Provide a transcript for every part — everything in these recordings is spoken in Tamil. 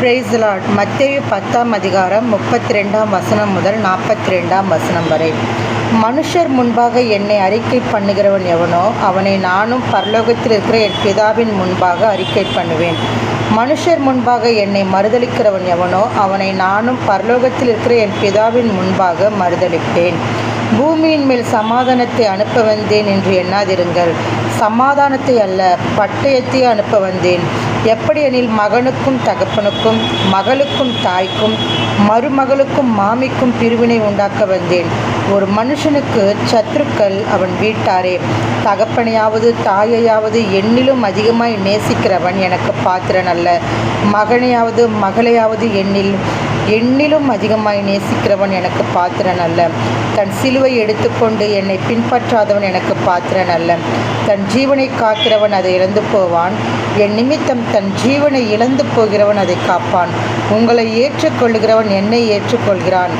Praise the Lord. மத்தேயு 10ஆம் அதிகாரம் 32ஆம் வசனம் முதல் 42ஆம் வசனம் வரை. மனுஷர் முன்பாக என்னை அறிக்கை பண்ணுகிறவன் எவனோ அவனை நானும் பரலோகத்தில் இருக்கிற என் பிதாவின் முன்பாக அறிக்கை பண்ணுவேன். மனுஷர் முன்பாக என்னை மறுதலிக்கிறவன் எவனோ அவனை நானும் பரலோகத்தில் இருக்கிற என் பிதாவின் முன்பாக மறுதலிப்பேன். பூமியின் மேல் சமாதானத்தை அனுப்ப வந்தேன் என்று எண்ணாதிருங்கள். சமாதானத்தை அல்ல, பட்டயத்தை அனுப்ப வந்தேன். எப்படியெனில் மகனுக்கும் தகப்பனுக்கும், மகளுக்கும் தாய்க்கும், மருமகளுக்கும் மாமிக்கும் பிரிவினை உண்டாக்க வந்தேன். ஒரு மனுஷனுக்கு சத்துருக்கள் அவன் வீட்டாரே. தகப்பனையாவது தாயையாவது என்னிலும் அதிகமாய் நேசிக்கிறவன் எனக்கு பாத்திரன் அல்ல. மகனையாவது மகளையாவது என்னிலும் அதிகமாய் நேசிக்கிறவன் எனக்கு பாத்திரன் அல்ல. தன் சிலுவை எடுத்துக்கொண்டு என்னை பின்பற்றாதவன் எனக்கு பாத்திரன் அல்ல. தன் ஜீவனை காக்கிறவன் அதை இழந்து போவான். என் நிமித்தம் தன் ஜீவனை இழந்து போகிறவன் அதை காப்பான். உங்களை ஏற்றுக்கொள்கிறவன் என்னை ஏற்றுக்கொள்கிறான்.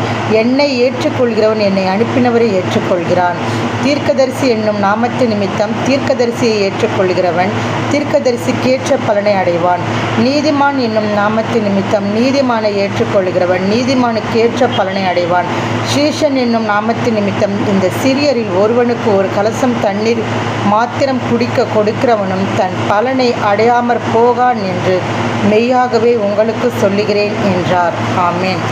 என்னை ஏற்றுக்கொள்கிறவன் என்னை அனுப்பினவரை ஏற்றுக்கொள்கிறான். தீர்க்கதரிசி என்னும் நாமத்து நிமித்தம் தீர்க்கதரிசியை ஏற்றுக்கொள்கிறவன் தீர்க்கதரிசிக்கேற்ற பலனை அடைவான். நீதிமான் என்னும் நாமத்து நிமித்தம் நீதிமானை ஏற்றுக்கொள்கிறவன் நீதிமானுக்கேற்ற பலனை அடைவான். சீஷன் என்னும் நாமத்து நிமித்தம் இந்த சிறியரில் ஒருவனுக்கு ஒரு கலசம் தண்ணீர் மாத்திரம் குடிக்க கொடுக்கிறவனும் தன் பலனை அடையாமற் போகான் என்று மெய்யாகவே உங்களுக்கு சொல்லுகிறேன் என்றார். ஆமேன்.